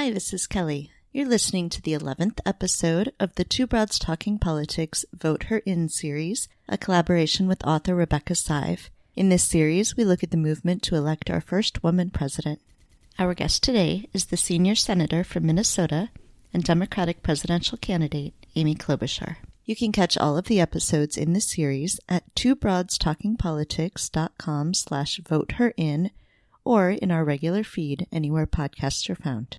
Hi, this is Kelly. You're listening to the 11th episode of the Two Broads Talking Politics Vote Her In series, a collaboration with author Rebecca Sive. In this series, we look at the movement to elect our first woman president. Our guest today is the senior senator from Minnesota and Democratic presidential candidate, Amy Klobuchar. You can catch all of the episodes in this series at twobroadstalkingpolitics.com/voteherin or in our regular feed anywhere podcasts are found.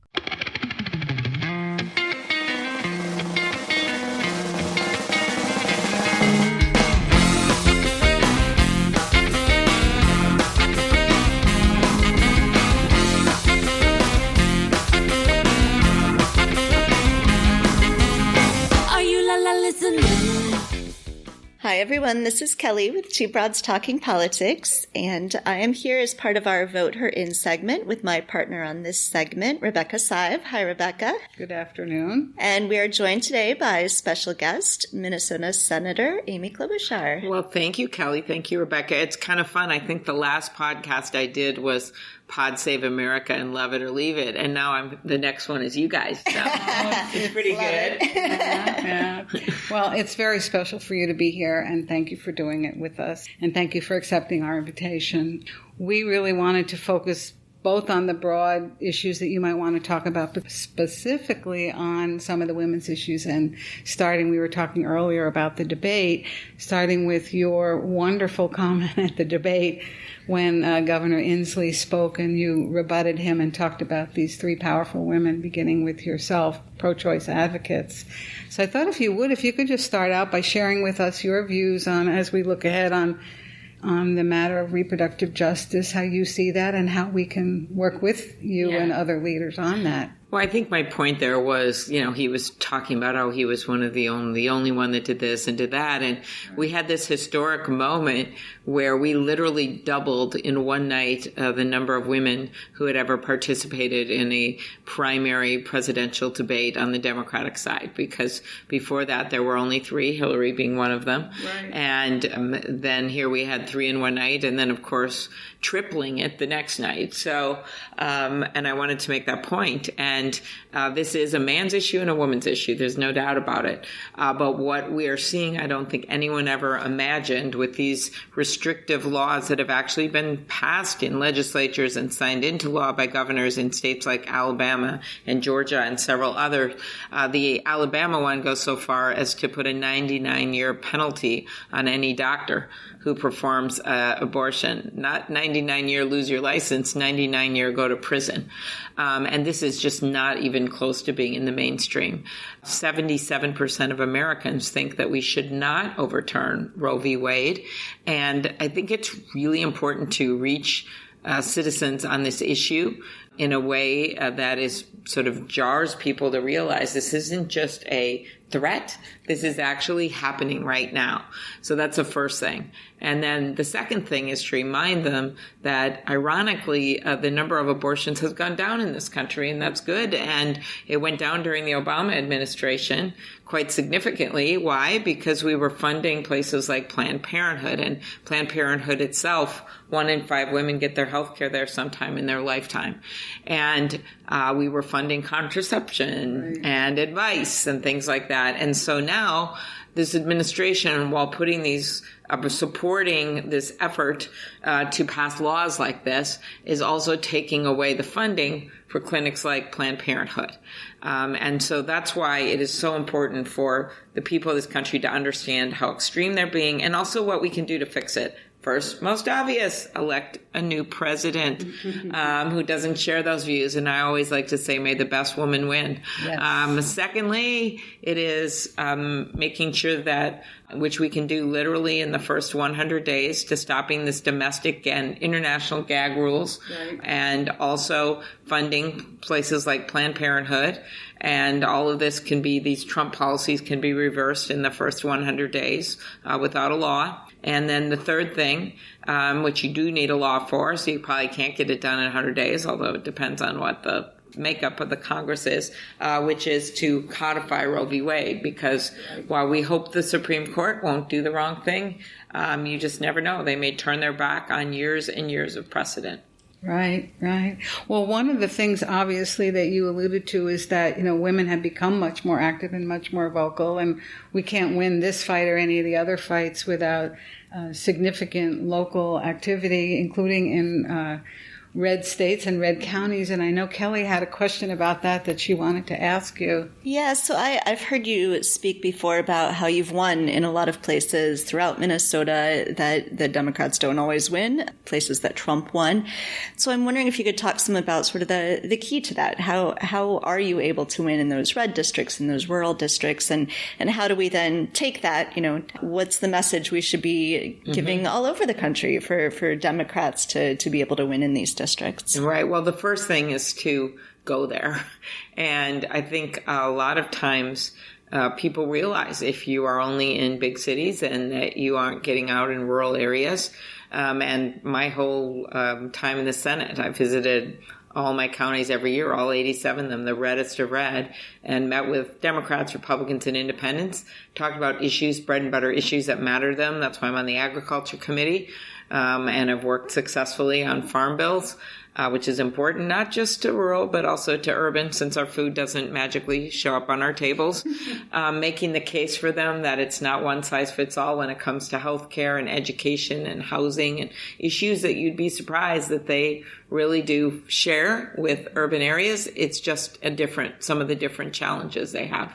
Hi, everyone. This is Kelly with Two Broads Talking Politics, and I am here as part of our Vote Her In segment with my partner on this segment, Rebecca Sive. Hi, Rebecca. Good afternoon. And we are joined today by a special guest, Minnesota Senator Amy Klobuchar. Well, thank you, Kelly. Thank you, Rebecca. It's kind of fun. I think the last podcast I did was Pod Save America and Love It or Leave It. And now the next one is you guys. So it's pretty good. Yeah. Well, it's very special for you to be here, and thank you for doing it with us. And thank you for accepting our invitation. We really wanted to focus both on the broad issues that you might want to talk about, but specifically on some of the women's issues. And we were talking earlier about the debate, starting with your wonderful comment at the debate when Governor Inslee spoke and you rebutted him and talked about these three powerful women, beginning with yourself, pro-choice advocates. So I thought if you could just start out by sharing with us your views on, as we look ahead on the matter of reproductive justice, how you see that and how we can work with you and other leaders on that. Well, I think my point there was, he was talking about how he was one of the only one that did this and did that. And we had this historic moment where we literally doubled in one night the number of women who had ever participated in a primary presidential debate on the Democratic side. Because before that, there were only three, Hillary being one of them. Right. And then here we had three in one night. And then, of course, tripling it the next night. So, and I wanted to make that point. And this is a man's issue and a woman's issue. There's no doubt about it. But what we are seeing, I don't think anyone ever imagined with these restrictive laws that have actually been passed in legislatures and signed into law by governors in states like Alabama and Georgia and several others. The Alabama one goes so far as to put a 99-year penalty on any doctor who performs abortion. Not 99-year lose your license, 99-year go to prison. And this is just not even close to being in the mainstream. 77% of Americans think that we should not overturn Roe v. Wade. And I think it's really important to reach citizens on this issue in a way that is sort of jars people to realize this isn't just a threat. This is actually happening right now. So that's the first thing. And then the second thing is to remind them that, ironically, the number of abortions has gone down in this country, and that's good. And it went down during the Obama administration quite significantly. Why? Because we were funding places like Planned Parenthood, and Planned Parenthood itself, 1 in 5 women get their health care there sometime in their lifetime. And we were funding contraception and advice and things like that. And so now this administration, while putting these, supporting this effort to pass laws like this, is also taking away the funding for clinics like Planned Parenthood. And so that's why it is so important for the people of this country to understand how extreme they're being and also what we can do to fix it. First, most obvious, elect a new president who doesn't share those views. And I always like to say, may the best woman win. Yes. Secondly, it is making sure that, which we can do literally in the first 100 days, to stopping this domestic and international gag rules, and also funding places like Planned Parenthood. And all of this can be, these Trump policies can be reversed in the first 100 days without a law. And then the third thing, which you do need a law for, so you probably can't get it done in 100 days, although it depends on what the makeup of the Congress is, which is to codify Roe v. Wade, because while we hope the Supreme Court won't do the wrong thing, you just never know. They may turn their back on years and years of precedent. Right, right. Well, one of the things, obviously, that you alluded to is that, women have become much more active and much more vocal, and we can't win this fight or any of the other fights without significant local activity, including in red states and red counties. And I know Kelly had a question about that she wanted to ask you. Yeah, so I've heard you speak before about how you've won in a lot of places throughout Minnesota that the Democrats don't always win, places that Trump won. So I'm wondering if you could talk some about sort of the key to that. How are you able to win in those red districts, in those rural districts, and how do we then take that, what's the message we should be giving all over the country for Democrats to be able to win in these districts? Right. Well, the first thing is to go there. And I think a lot of times people realize if you are only in big cities and that you aren't getting out in rural areas. And my whole time in the Senate, I visited all my counties every year, all 87 of them, the reddest of red, and met with Democrats, Republicans, and independents, talked about issues, bread and butter issues that matter to them. That's why I'm on the Agriculture Committee. And have worked successfully on farm bills, which is important, not just to rural, but also to urban, since our food doesn't magically show up on our tables, making the case for them that it's not one size fits all when it comes to healthcare and education and housing and issues that you'd be surprised that they really do share with urban areas. It's just some of the different challenges they have.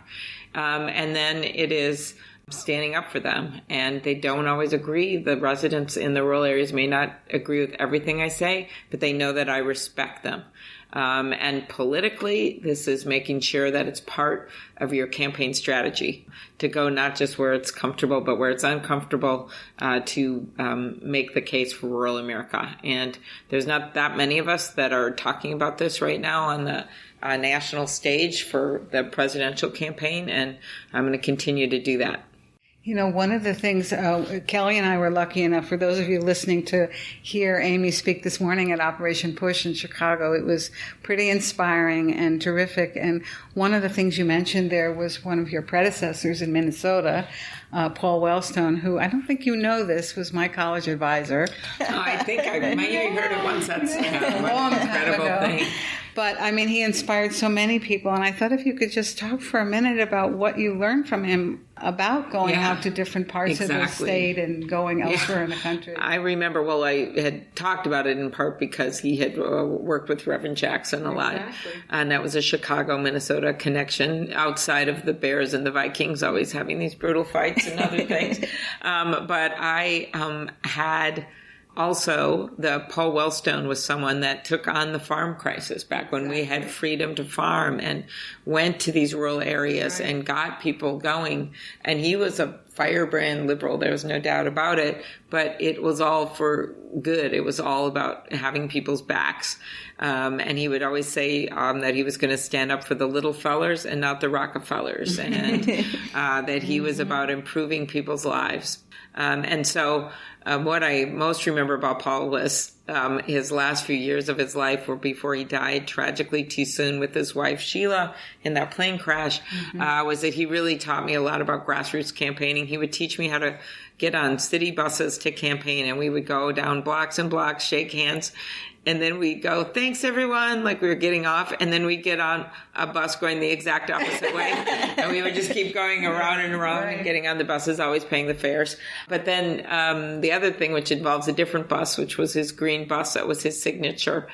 And then it is standing up for them, and they don't always agree. The residents in the rural areas may not agree with everything I say, but they know that I respect them. And politically, this is making sure that it's part of your campaign strategy to go not just where it's comfortable, but where it's uncomfortable, to make the case for rural America. And there's not that many of us that are talking about this right now on the national stage for the presidential campaign, and I'm going to continue to do that. One of the things, Kelly and I were lucky enough, for those of you listening, to hear Amy speak this morning at Operation Push in Chicago. It was pretty inspiring and terrific. And one of the things you mentioned there was one of your predecessors in Minnesota, Paul Wellstone, who, I don't think you know this, was my college advisor. I think I might have heard it once. That's a long time ago. Thing. But, he inspired so many people. And I thought if you could just talk for a minute about what you learned from him about going out to different parts of the state and going elsewhere in the country. I remember, I had talked about it in part because he had worked with Reverend Jackson a lot. And that was a Chicago, Minnesota connection outside of the Bears and the Vikings always having these brutal fights and other things. But I had... Also, the Paul Wellstone was someone that took on the farm crisis back when we had freedom to farm and went to these rural areas and got people going. And he was a firebrand liberal. There was no doubt about it. But it was all for good. It was all about having people's backs. And he would always say that he was going to stand up for the little fellers and not the Rockefellers. And that he was about improving people's lives. And so what I most remember about Paul was his last few years of his life were before he died tragically too soon with his wife Sheila in that plane crash, was that he really taught me a lot about grassroots campaigning. He would teach me how to get on city buses to campaign, and we would go down blocks and blocks, shake hands, and then we'd go, thanks everyone, like we were getting off, and then we'd get on a bus going the exact opposite way, and we would just keep going around and around and getting on the buses, always paying the fares. But then the other thing, which involves a different bus, which was his green bus, that was his signature,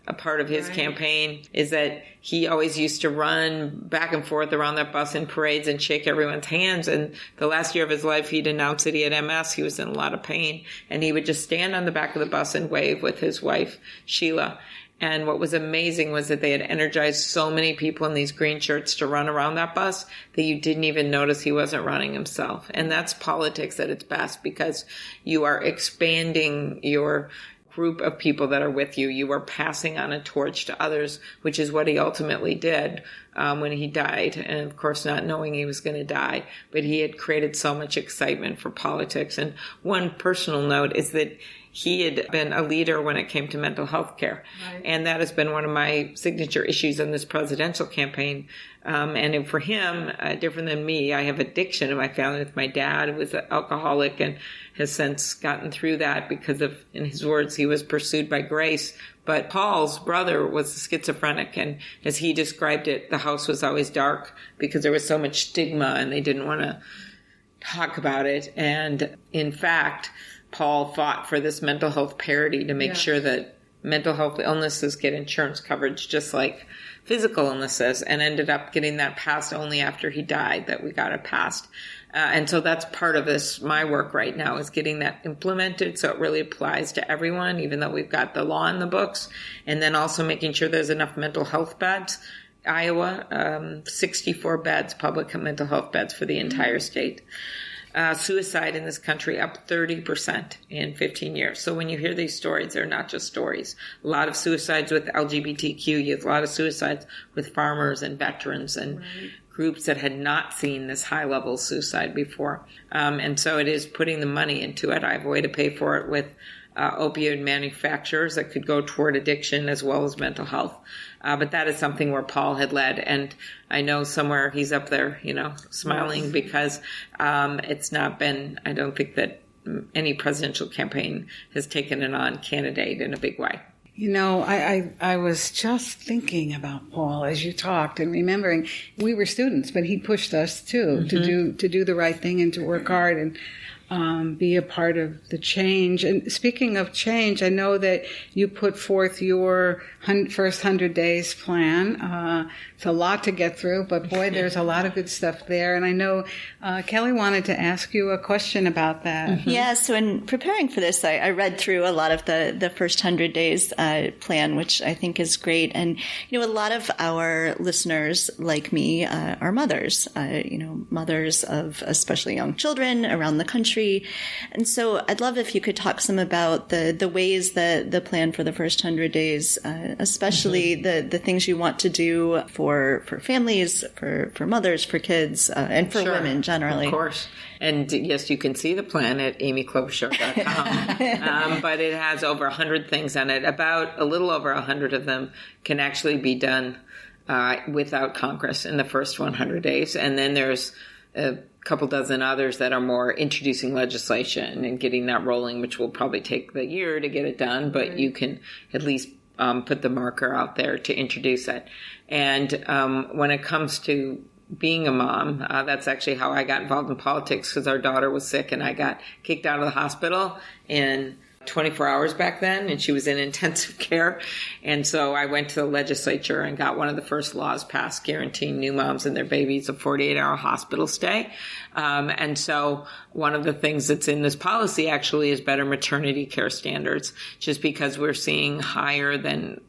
a part of his campaign, is that he always used to run back and forth around that bus in parades and shake everyone's hands. And the last year of his life, he'd announced that he had MS. He was in a lot of pain. And he would just stand on the back of the bus and wave with his wife, Sheila. And what was amazing was that they had energized so many people in these green shirts to run around that bus that you didn't even notice he wasn't running himself. And that's politics at its best, because you are expanding your group of people that are with you. You are passing on a torch to others, which is what he ultimately did when he died. And of course, not knowing he was going to die, but he had created so much excitement for politics. And one personal note is that he had been a leader when it came to mental health care. Right. And that has been one of my signature issues in this presidential campaign. And for him, different than me, I have addiction in my family with my dad, who was an alcoholic and has since gotten through that because of, in his words, he was pursued by grace. But Paul's brother was schizophrenic, and as he described it, the house was always dark because there was so much stigma and they didn't want to talk about it. And in fact, Paul fought for this mental health parity to make sure that mental health illnesses get insurance coverage just like physical illnesses, and ended up getting that passed only after he died, that we got it passed. And so that's part of this, my work right now, is getting that implemented so it really applies to everyone, even though we've got the law in the books. And then also making sure there's enough mental health beds. Iowa, 64 beds, public mental health beds for the entire state. Suicide in this country up 30% in 15 years. So when you hear these stories, they're not just stories. A lot of suicides with LGBTQ youth, a lot of suicides with farmers and veterans and groups that had not seen this high level of suicide before. And so it is putting the money into it. I have a way to pay for it with opioid manufacturers that could go toward addiction as well as mental health. But that is something where Paul had led. And I know somewhere he's up there, smiling because it's not been, I don't think that any presidential campaign has taken an on candidate in a big way. I was just thinking about Paul as you talked and remembering we were students, but he pushed us too to do the right thing and to work hard and be a part of the change. And speaking of change, I know that you put forth your first 100 days plan. It's a lot to get through, but boy, there's a lot of good stuff there. And I know Kelly wanted to ask you a question about that. Yeah, so in preparing for this, I read through a lot of the first 100 days plan, which I think is great. And, a lot of our listeners, like me, are mothers, mothers of especially young children around the country. And so I'd love if you could talk some about the ways that the plan for the first 100 days, especially the things you want to do for families, for mothers, for kids, and for women generally. Of course. And yes, you can see the plan at amyklobuchar.com. But it has over 100 things on it. About a little over 100 of them can actually be done without Congress in the first 100 days. And then there's a couple dozen others that are more introducing legislation and getting that rolling, which will probably take the year to get it done, but you can at least put the marker out there to introduce it. And when it comes to being a mom, that's actually how I got involved in politics, because our daughter was sick and I got kicked out of the hospital in 24 hours back then, and she was in intensive care. And so I went to the legislature and got one of the first laws passed guaranteeing new moms and their babies a 48-hour hospital stay. And so one of the things that's in this policy actually is better maternity care standards, just because we're seeing much higher than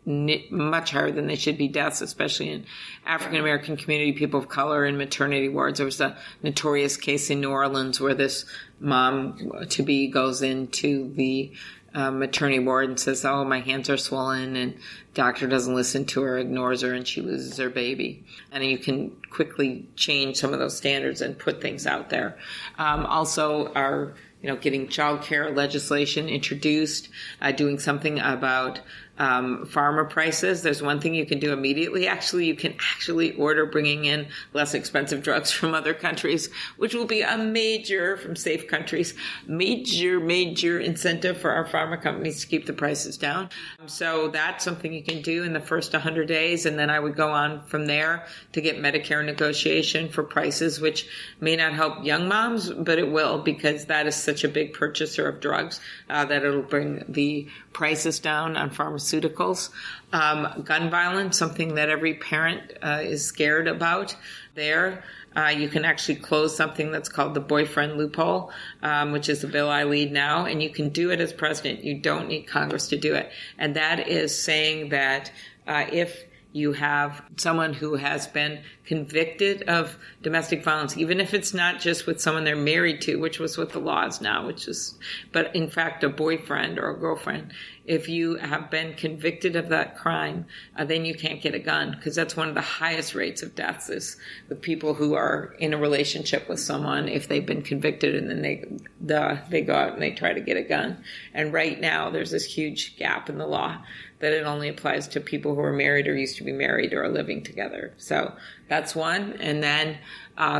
they should be deaths, especially in African-American community, people of color in maternity wards. There was a notorious case in New Orleans where this mom-to-be goes into the maternity ward and says, "Oh, my hands are swollen," and doctor doesn't listen to her, ignores her, and she loses her baby. And you can quickly change some of those standards and put things out there. Also, our getting child care legislation introduced, doing something about farmer prices. There's one thing you can do immediately. Actually, you can order bringing in less expensive drugs from other countries, which will be a major incentive for our pharma companies to keep the prices down. So that's something you can do in the first 100 days. And then I would go on from there to get Medicare negotiation for prices, which may not help young moms, but it will, because that is such a big purchaser of drugs that it'll bring the prices down on pharmaceuticals. Gun violence, something that every parent is scared about there. You can actually close something that's called the boyfriend loophole, which is the bill I lead now, and you can do it as president. You don't need Congress to do it. And that is saying that if you have someone who has been convicted of domestic violence, even if it's not just with someone they're married to, which was what the law is now, but in fact a boyfriend or a girlfriend. if you have been convicted of that crime, then you can't get a gun, because that's one of the highest rates of deaths is with people who are in a relationship with someone. If they've been convicted and then they go out and they try to get a gun. And right now there's this huge gap in the law that it only applies to people who are married or used to be married or are living together. So that's one. And then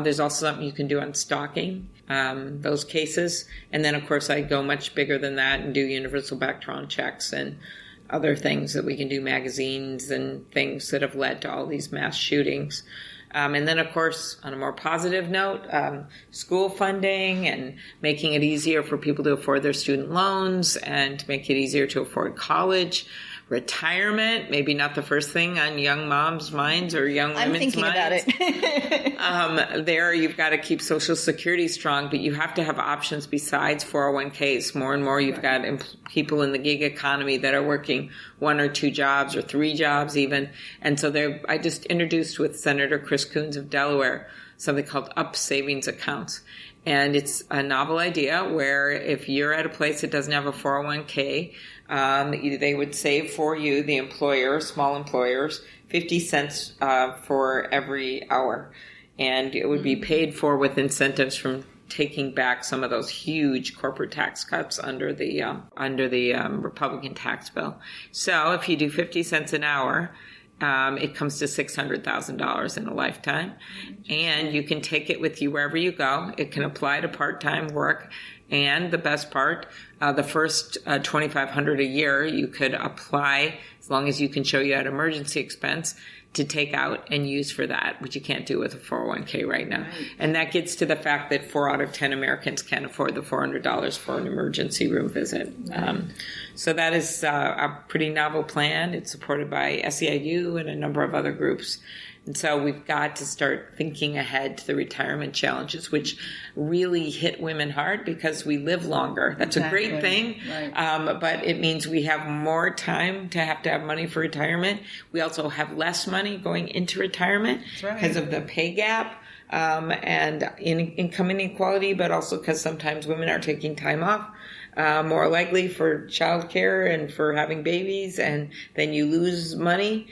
there's also something you can do on stalking, those cases. And then, of course, I go much bigger than that and do universal background checks and other things that we can do, magazines and things that have led to all these mass shootings. And then, of course, on a more positive note, school funding and making it easier for people to afford their student loans and to make it easier to afford college. Retirement, maybe not the first thing on young moms' minds or young women's minds. I'm thinking about it. There, you've got to keep Social Security strong, but you have to have options besides 401ks. More and more, you've got people in the gig economy that are working 1 or 2 jobs or 3 jobs even. And so I just introduced with Senator Chris Coons of Delaware something called Up Savings Accounts. And it's a novel idea where if you're at a place that doesn't have a 401k, they would save for you, the employer, small employers, 50 cents for every hour. And it would be paid for with incentives from taking back some of those huge corporate tax cuts under the Republican tax bill. So if you do 50 cents an hour, it comes to $600,000 in a lifetime, and you can take it with you wherever you go. It can apply to part-time work, and the best part, the first $2,500 a year you could apply as long as you can show you had emergency expense to take out and use for that, which you can't do with a 401k right now. Right. And that gets to the fact that 4 out of 10 Americans can't afford the $400 for an emergency room visit. Right. So that is a pretty novel plan. It's supported by SEIU and a number of other groups. And so we've got to start thinking ahead to the retirement challenges, which really hit women hard because we live longer. That's exactly. A great thing. Right. But it means we have more time to have money for retirement. We also have less money going into retirement because of the pay gap and income inequality, but also because sometimes women are taking time off. More likely for childcare and for having babies, and then you lose money.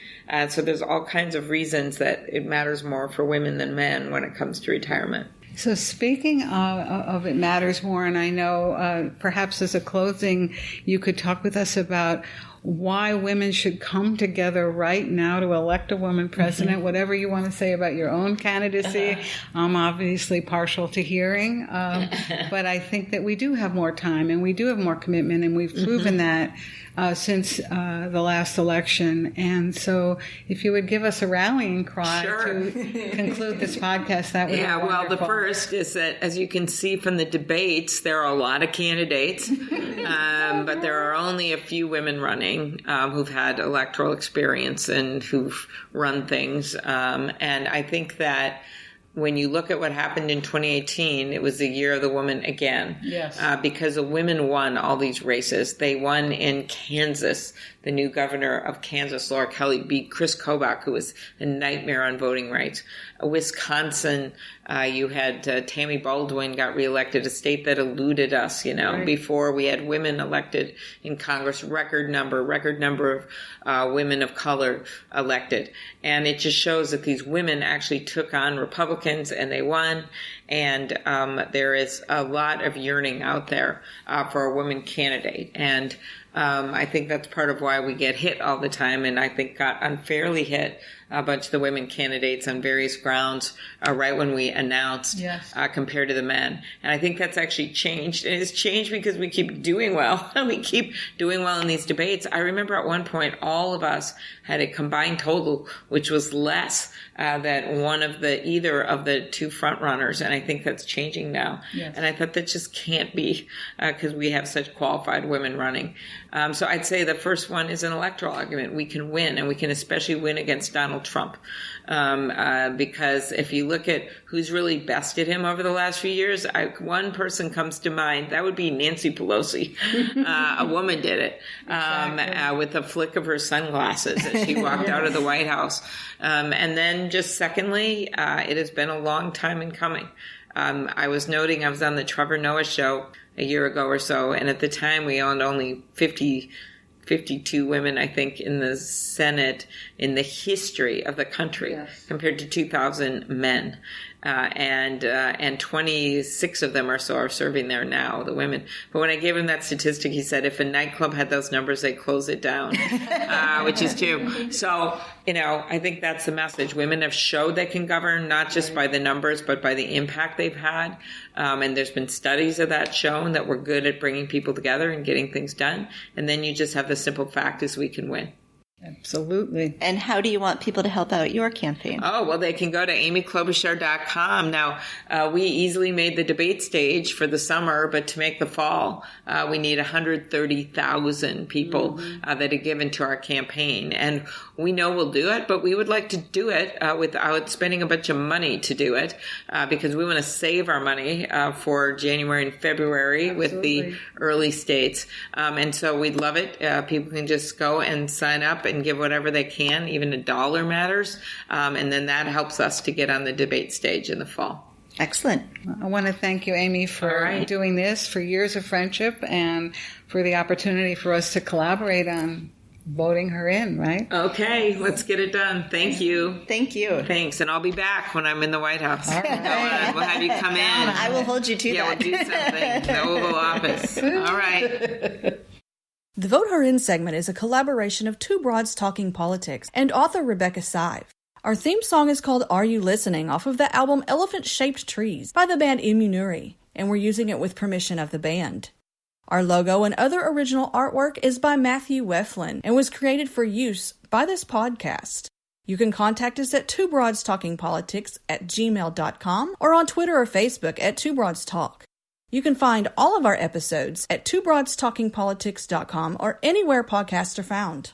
So there's all kinds of reasons that it matters more for women than men when it comes to retirement. So speaking of it matters more, and I know perhaps as a closing, you could talk with us about why women should come together right now to elect a woman president, whatever you want to say about your own candidacy. I'm obviously partial to hearing, but I think that we do have more time and we do have more commitment, and we've proven that since the last election. And so if you would give us a rallying cry to conclude this podcast, that would be wonderful. Well, the first is that, as you can see from the debates, there are a lot of candidates, but there are only a few women running who've had electoral experience and who've run things. And I think that when you look at what happened in 2018, it was the year of the woman again. Yes. Because the women won all these races. They won in Kansas. The new governor of Kansas, Laura Kelly, beat Chris Kobach, who was a nightmare on voting rights. Wisconsin, you had Tammy Baldwin got reelected, a state that eluded us, Right. Before we had women elected in Congress, record number of women of color elected. And it just shows that these women actually took on Republicans and they won. And there is a lot of yearning out there for a woman candidate. And I think that's part of why we get hit all the time, and I think got unfairly hit a bunch of the women candidates on various grounds right when we announced compared to the men. And I think that's actually changed. And it's changed because we keep doing well. We keep doing well in these debates. I remember at one point all of us had a combined total which was less than either of the two front runners, and I think that's changing now. Yes. And I thought that just can't be because we have such qualified women running. So I'd say the first one is an electoral argument. We can win, and we can especially win against Donald Trump. Because if you look at who's really bested him over the last few years, one person comes to mind. That would be Nancy Pelosi. A woman did it with a flick of her sunglasses as she walked out of the White House. And then just secondly, it has been a long time in coming. I was noting I was on the Trevor Noah show a year ago or so, and at the time we owned only 50 52 women, I think, in the Senate in the history of the country, compared to 2,000 men. And 26 of them or so are serving there now, the women. But when I gave him that statistic, he said if a nightclub had those numbers, they'd close it down, which is true. So, I think that's the message. Women have showed they can govern, not just by the numbers, but by the impact they've had. And there's been studies of that shown that we're good at bringing people together and getting things done. And then you just have the simple fact is we can win. Absolutely. And how do you want people to help out your campaign? Oh, well, they can go to amyklobuchar.com. Now, we easily made the debate stage for the summer, but to make the fall, we need 130,000 people that are given to our campaign. And we know we'll do it, but we would like to do it without spending a bunch of money to do it, because we want to save our money for January and February with the early states. And so we'd love it. People can just go and sign up and give whatever they can, even $1 matters. And then that helps us to get on the debate stage in the fall. Excellent. I want to thank you, Amy, for doing this, for years of friendship, and for the opportunity for us to collaborate on voting her in, right? Okay, let's get it done. Thank you. Thank you. Thanks. And I'll be back when I'm in the White House. All right. We'll have you come in. I will hold you to that. Yeah, we'll do something. The Oval Office. All right. The Vote Her In segment is a collaboration of Two Broads Talking Politics and author Rebecca Sive. Our theme song is called Are You Listening off of the album Elephant Shaped Trees by the band Immunuri, and we're using it with permission of the band. Our logo and other original artwork is by Matthew Weflin and was created for use by this podcast. You can contact us at twobroadstalkingpolitics@gmail.com or on Twitter or Facebook at Two Broads Talk. You can find all of our episodes at twobroadstalkingpolitics.com or anywhere podcasts are found.